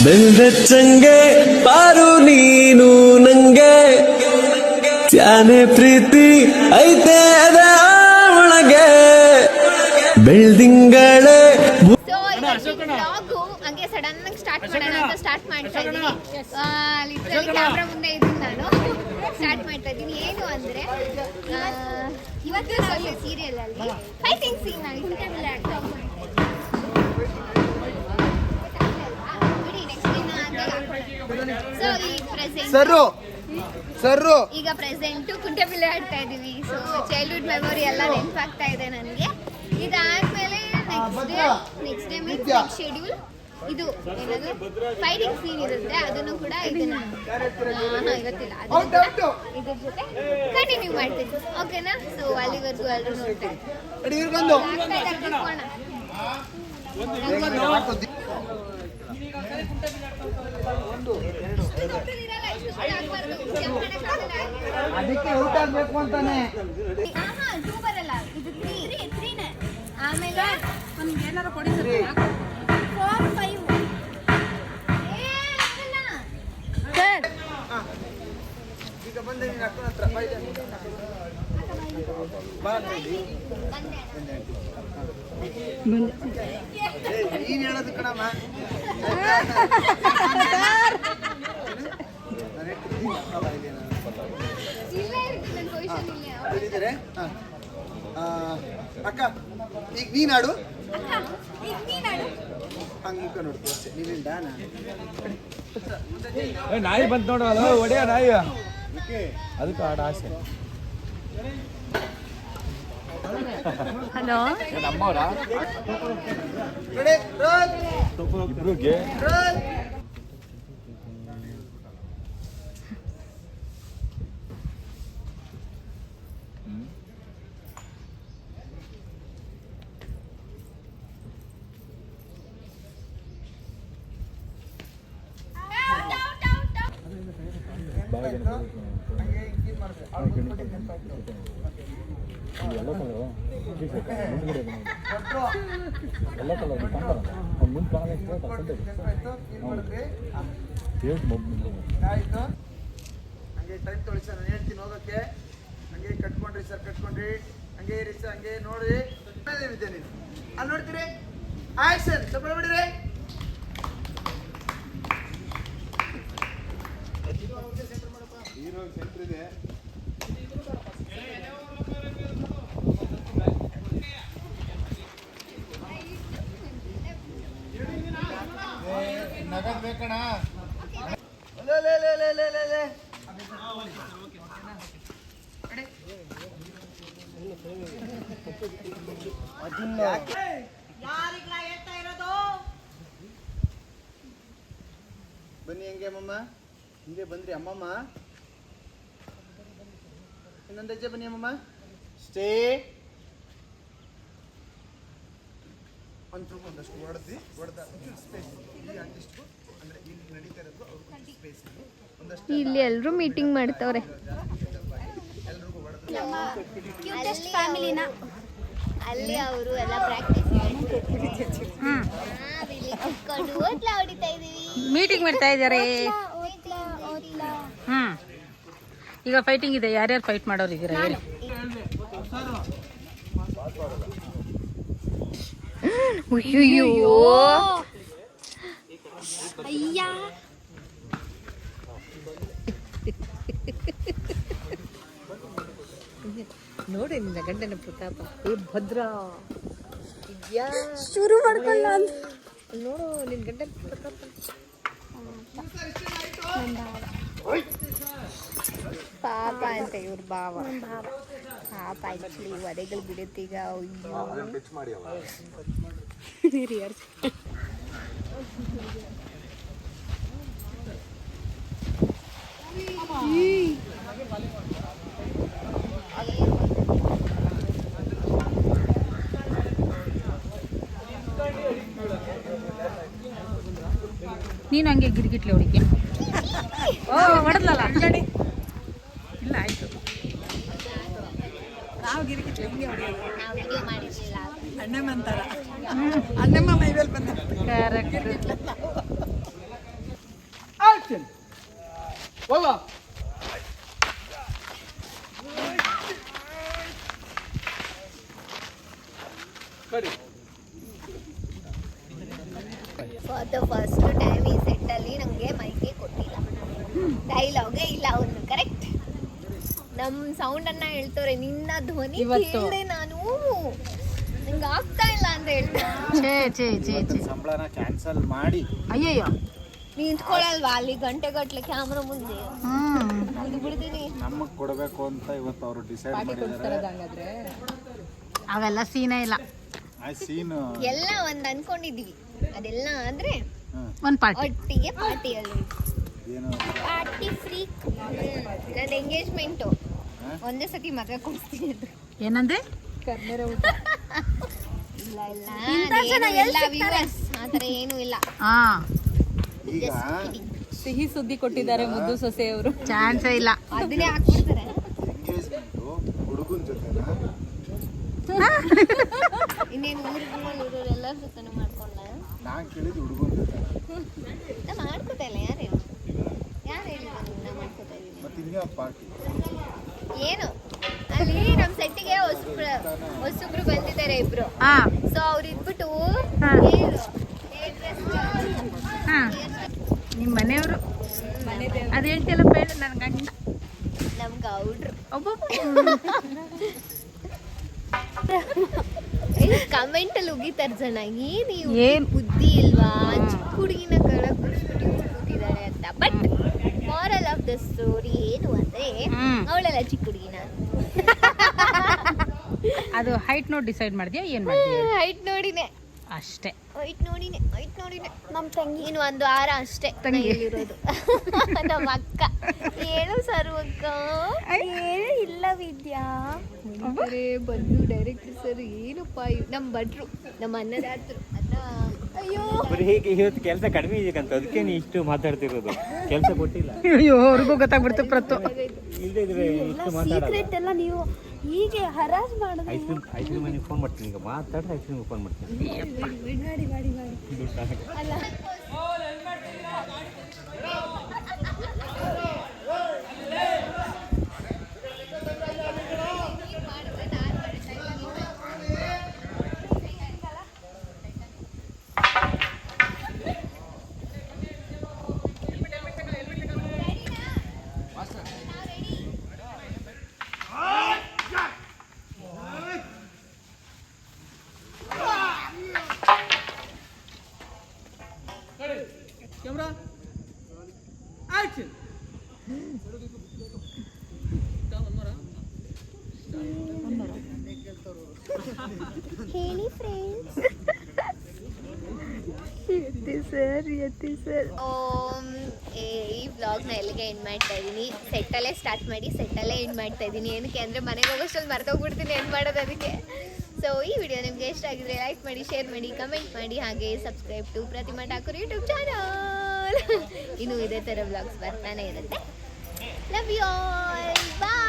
ಬೆಲ್ದಚ್ಚಂಗೆ ಪಾರು ನೀನು ನಂಗೆ ತ್ಯಾನೆ ಪ್ರೀತಿ ಐತೆ ಅದ ಒಳಗೆ ಬೆಳ್ದಿಂಗಳೇ. ಹಂಗೆ ಸಡನ್ ಆಗಿ ಸ್ಟಾರ್ಟ್ ಮಾಡೋಣ ಅಂತ ಸ್ಟಾರ್ಟ್ ಮಾಡ್ತಾ ಇದ್ದೀನಿ. ಲಿಟ್ರಲಿ ಕ್ಯಾಮ್ರಾ ಮುಂದೆ ಇದ್ದೀನಿ ನಾನು. ಸ್ಟಾರ್ಟ್ ಮಾಡ್ತಾ ಇದ್ದೀನಿ. ಏನು ಅಂದ್ರೆ ಇವತ್ತು ಸೀರಿಯಲ್ ಅಲ್ಲಿ ಫೈಟಿಂಗ್ ಸೀನ್ ಆಗಿದೆ. ಸೊ ಈಗ ಪ್ರೆಸೆಂಟ್ ಕುಂಟೆಬಿಲ್ಲೆ ಆಡ್ತಾ ಇದೀವಿ. ಸೊ ಚೈಲ್ಡ್ಹುಡ್ ಮೆಮೊರಿ ಎಲ್ಲ ನೆನಪಾಗ್ತಾ ಇದೆ ನನಗೆ. ಇದಾದ್ಮೇಲೆ ನೆಕ್ಸ್ಟ್ ಡೇ ಮೀನ್ಸ್ ಶೆಡ್ಯೂಲ್ ಇದು ಏನದು ಫೈಟಿಂಗ್ ಸೀನ್ ಇರುತ್ತೆ. ಅದನ್ನು ಕೂಡ ಇದನ್ನ ಇವತ್ತಿಲ್ಲ ಇದ್ರ ಜೊತೆ ಕಂಟಿನ್ಯೂ ಮಾಡ್ತೀನಿ. ಓಕೆನಾ? ಸೊ ಅಲ್ಲಿವರೆಗೂ ಎಲ್ಲರೂ ನೋಡ್ತಾರೆ. ಅದಕ್ಕೆ ಔಟ್ ಆಗ್ಬೇಕು ಅಂತಾನೆ. ಟೂ ಬರಲ್ಲ, ಇದು 3 ಆಮೇಲೆ ನಮ್ಗೆ ಏನಾರು ಕೊಡಿ 4 5 ಸರ್. ಈಗ ಬಂದೆ ನೀನು ಅಕ್ಕನ ಹತ್ರ ನೀನು ಹೇಳೋದು ಕಣಮ್ಮ. ಅಕ್ಕ ಈಗ ನೀನಾಡು ಹಂಗ ಮುಖ ನೋಡ್ತೀವಿ ಅಷ್ಟೇ. ನೀನಿಂದ ನಾಯಿ ಬಂತ ನೋಡು, ಅದು ಒಡೆಯ ನಾಯಿ, ಅದಕ್ಕೆ ಆಡ ಆಸೆ. ಹಲೋ ನಮ್ಮವರ ಇಬ್ರಿಗೆ ಎಲ್ಲ ಕಲರ್ ಮುಂದೆ ಆಯ್ತು. ಹಂಗೆ ಟೈಮ್ ತೊಳಿ ಸರ್, ನಾನು ಹೇಳ್ತೀನಿ ಹೋಗೋಕ್ಕೆ. ಹಂಗೆ ಕಟ್ಕೊಂಡ್ರಿ ಸರ್, ಕಟ್ಕೊಂಡ್ರಿ. ಹಂಗೆ ಇರಿ ಸರ್, ಹಂಗೆ ನೋಡಿ. ಇದ್ದೆ ನೀನು ಅಲ್ಲಿ ನೋಡ್ತೀರಿ. ಆಯ್ತು ಸರ್, ಸ್ವಲ್ಪ ಬಿಡಿರಿ. ಸೆಂಟ್ರ್ ಇದೆ. ನಗದ್ ಬೇಕಣ್ಣ. ಬನ್ನಿ ಹೆಂಗೆ ಅಮ್ಮಮ್ಮ, ಹಿಂಗೆ ಬಂದ್ರಿ ಅಮ್ಮಮ್ಮ. ಇನ್ನೊಂದು ಹೆಜ್ಜೆ ಬನ್ನಿ ಅಮ್ಮಮ್ಮ. ಸ್ಟೇ. ಒಂದಷ್ಟು ಹೊಡೆದ ಸ್ಪೇಸ್ ಅಂದ್ರೆ ಇಲ್ಲಿ ನಡೀತಾ ಇರೋದು ಅವ್ರಿಗೆ ಸ್ಪೇಸ್ ಒಂದಷ್ಟು. ಇಲ್ಲಿ ಎಲ್ಲರೂ ಮೀಟಿಂಗ್ ಮಾಡ್ತವ್ರೆ. ಅಲ್ಲಿ ಅವರು ಎಲ್ಲ ಪ್ರಾಕ್ಟೀಸ್ ಮೀಟಿಂಗ್ ಮಾಡ್ತಾ ಇದ್ದಾರೆ. ಈಗ ಫೈಟಿಂಗ್ ಇದೆ. ಯಾರ್ಯಾರು ಫೈಟ್ ಮಾಡೋರು ಇದ್ದೀರಾ ಹೇಳಿ. ಅಯ್ಯೋ ಅಯ್ಯ, ನೋಡಿ ನಿನ್ನ ಗಂಡನ ಪ್ರತಾಪ. ಏ ಭದ್ರ, ಶುರು ಮಾಡ್ಕೊಳ್ಳ ನೋಡು ನಿನ್ನ ಗಂಡನ ಪ್ರತಾಪ. ಪಾಪ ಅಂತ ಇವ್ರ ಭಾವ. ಪಾಪ ಆಕ್ಚುಲಿ ವರೆಗಳು ಬಿಡುತ್ತೀಗ. ನೀನು ಹಂಗೆ ಗಿರ್ಗಿಟ್ಲೆ ಹೊಡಿಕೆ. ಓ ಹೊಡೆದ್ಲಲ್ಲ ಅಂಗಡಿ ಇಲ್ಲ. ಆಯ್ತು, ನಾವು ಗಿರ್ಗಿಟ್ಲೆ ಹಿಂಗೆ ಹೊಡೆಯೋದು. ನಾವು ವಿಡಿಯೋ ಮಾಡಿರಲಿಲ್ಲ. ಅಣ್ಣಮ್ಮಂತಾರ ಅನ್ನಮ್ಮ ಮೈವೇಲ್ ಬಂದ ಆಕ್ಷನ್ ಹೋಗ ಫಾರ್ ದ ಫಸ್ಟ್ ಟೈಮ್ ಈ ಸೆಟ್ಟಲ್ಲಿ ನನಗೆ ಮೈಕೆ ಕೊಟ್ಟಿಲ್ಲ, ಡೈಲಾಗೇ ಇಲ್ಲ ಅವನು. ಕರೆಕ್ಟ್ ನಮ್ಮ ಸೌಂಡನ್ನು ಹೇಳ್ತವ್ರೆ, ನಿನ್ನ ಧ್ವನಿ ಕೇಳಿದೆ ನಾನು, ನಂಗೆ ಆಗ್ತಾ ಇಲ್ಲ ಅಂತ ಹೇಳ್ತಾರೆ. ಸಂಬಳನ ಕ್ಯಾನ್ಸಲ್ ಮಾಡಿ ಅಯ್ಯಯ್ಯೋ ನಿಂತ್ಕೊಳ್ಳಲ್ವಾ ಅಲ್ಲಿ ಗಂಟೆಗಟ್ಲೆ ಕ್ಯಾಮ್ರಾ ಮುಂದೆ ಬಿಡ್ತೀನಿ. ನಮಗೆ ಕೊಡಬೇಕು ಅಂತ ಇವತ್ತು ಅವರು ಡಿಸೈಡ್ ಮಾಡಿದ್ದಾರೆ. ಅವೆಲ್ಲ ಸೀನೇ ಇಲ್ಲ. ಆ ಸೀನು ಎಲ್ಲ ಒಂದ್ ಅನ್ಕೊಂಡಿದೀವಿ, ಅದೆಲ್ಲ ಆದ್ರೆ ಒಂದು ಪಾರ್ಟಿ ಒಟ್ಟಿಗೆ ಪಾರ್ಟಿಯಲ್ಲಿ ಏನು ಪಾರ್ಟಿ ಫ್ರೀಕ್. ನನ್ನ ಎಂಗೇಜ್ಮೆಂಟು ಒಂದೇ ಸತಿ ಮದುವೆ ಕೊಡ್ತೀನಿ ಅಂತ. ಏನಂದ್ರೆ ಇಲ್ಲ ಇಲ್ಲ ವ್ಯೂವರ್ಸ್ ಆ ಥರ ಏನೂ ಇಲ್ಲ. ಹಾ ಈಗ ಸಿಹಿ ಸುದ್ದಿ ಕೊಟ್ಟಿದ್ದಾರೆ ಮುದ್ದು ಸೊಸೆಯವರು. ಚಾನ್ಸೇ ಇಲ್ಲ. ಅದನ್ನೇ ಹಾಕ್ಬಿಡ್ತಾರೆ. ಎಂಗೇಜ್ಮೆಂಟು ಹುಡುಗನ ಜೊತೆನಾ ಇನ್ನೇನು ಊರು ಎಲ್ಲರ ಜೊತೆ ಮಾಡ್ಕೊಂಡ ನಾನು ಕೇಳಿದ್ದು ಹುಡುಗನ ಜೊತೆ. ನಾ ಮಾಡ್ಕೋತಾ ಇಲ್ಲ. ಯಾರು ಹೇಳಿದ್ರು ನಾ ಮಾಡ್ಕೋತಾ ಇದ್ದೀನಿ? ಮತ್ತೆ ಇನ್ನೇ ಪಾರ್ಟಿ ಏನು ಅಲ್ಲಿ ನಮ್ಮ ಸೆಟ್ಟಿಗೆ ಹೊಸಬ್ರು ಬಂದಿದ್ದಾರೆ ಇಬ್ರು. ಸೊ ಅವ್ರು ಇದ್ಬಿಟ್ಟು ನಿಮ್ಮ ಮನೆಯವರು ಅದು ಹೇಳ್ತಿಲ್ಲ ಬೇಡ ನನ್ನ ಗಂಡ ನಮ್ ಗೌಡ್ರು ಕಮೆಂಟ್ ಅಲ್ಲಿ ಉಗಿತಾರ ಜನ, ಏನ್ ಬುದ್ಧಿ ಇಲ್ವಾ ಚಿಕ್ಕ ಹುಡುಗಿನ ಕಳಕ್ ಕೂತಿದ್ದಾರೆ ಅಂತ. But moral of the story ಏನು ಅಂದ್ರೆ ಅವಳೆಲ್ಲ ಚಿಕ್ಕ ಹುಡುಗಿನ. ಅದು ಹೈಟ್ ನೋಡಿ ಡಿಸೈಡ್ ಮಾಡಿದ್ಯಾ ಏನ್ ಮಾಡಿದ್ಯಾ? ಹೈಟ್ ನೋಡಿನೇ ಅಷ್ಟೇ. ಹೈಟ್ ನೋಡಿನೇ ನಮ್ ತಂಗಿ ಇನ್ನು ಒಂದು ವಾರ ಅಷ್ಟೇ ಇಲ್ಲಿರೋದು. ನಮ್ಮ ಅಕ್ಕ ಹೇಳು ಸರ್ ಅಕ್ಕ ಏನು ಇಲ್ಲ ವಿದ್ಯಾ ಬಂದು ಡೈರೆಕ್ಟರ್ ಸರ್ ಏನಪ್ಪ ನಮ್ಮ ಭಟ್ರು ನಮ್ಮ ಅನ್ನದಾತರು ಅನ್ನ. ಅಯ್ಯೋ ಹೀಗೆ ಇವತ್ತು ಕೆಲಸ ಕಡಿಮೆ ಇದೆಯಂತ ಅದಕ್ಕೆ ನೀ ಇಷ್ಟು ಮಾತಾಡ್ತಿರೋದು. ಕೆಲಸ ಕೊಟ್ಟಿಲ್ಲ. ಅಯ್ಯೋ ಅವ್ರಿಗೂ ಗೊತ್ತಾಗ್ಬಿಡ್ತು ಪ್ರತು. ಇಲ್ಲದಿದ್ರೆ ಇಷ್ಟು ಸೀಕ್ರೆಟ್ ಎಲ್ಲ ನೀವು ಹೀಗೆ ಹರಾಜ್ ಮಾಡೋದು. ಐಸ್ ಕ್ರೀಮ್ ಮನೆಗೆ ಫೋನ್ ಮಾಡ್ತೀನಿ, ಈಗ ಮಾತಾಡ್ರೆ ಐಸ್ ಕ್ರೀಮ್ ಫೋನ್ ಮಾಡ್ತೀನಿ. ಅಲ್ಲ ಕ್ಯಾಮ್ರಾ ಆಕ್ಷನ್. ಹೇಳಿ ಫ್ರೆಂಡ್ಸ್. ಈ ವ್ಲಾಗ್ನ ಎಲ್ಲಿಗೆ ಎಂಡ್ ಮಾಡ್ತಾ ಇದ್ದೀನಿ. ಸೆಟ್ಟಲ್ಲೇ ಸ್ಟಾರ್ಟ್ ಮಾಡಿ ಸೆಟ್ಟಲ್ಲೇ ಎಂಡ್ ಮಾಡ್ತಾ ಇದ್ದೀನಿ. ಏನಕ್ಕೆ ಅಂದರೆ ಮನೆಗೆ ಹೋಗೋಷ್ಟಲ್ಲಿ ಮರ್ತೋಗ್ಬಿಡ್ತೀನಿ ಎಂಡ್ ಮಾಡೋದು ಅದಕ್ಕೆ. ಸೊ ಈ ವಿಡಿಯೋ ನಿಮಗೆ ಇಷ್ಟ ಆಗಿದ್ರೆ ಲೈಕ್ ಮಾಡಿ, ಶೇರ್ ಮಾಡಿ, ಕಮೆಂಟ್ ಮಾಡಿ, ಹಾಗೆ subscribe to Pratima Thakur YouTube channel. ಇನ್ನು ಇದೇ ಥರ ವ್ಲಾಗ್ಸ್ ಬರ್ತಾನೆ ಇರುತ್ತೆ. Love you all, bye.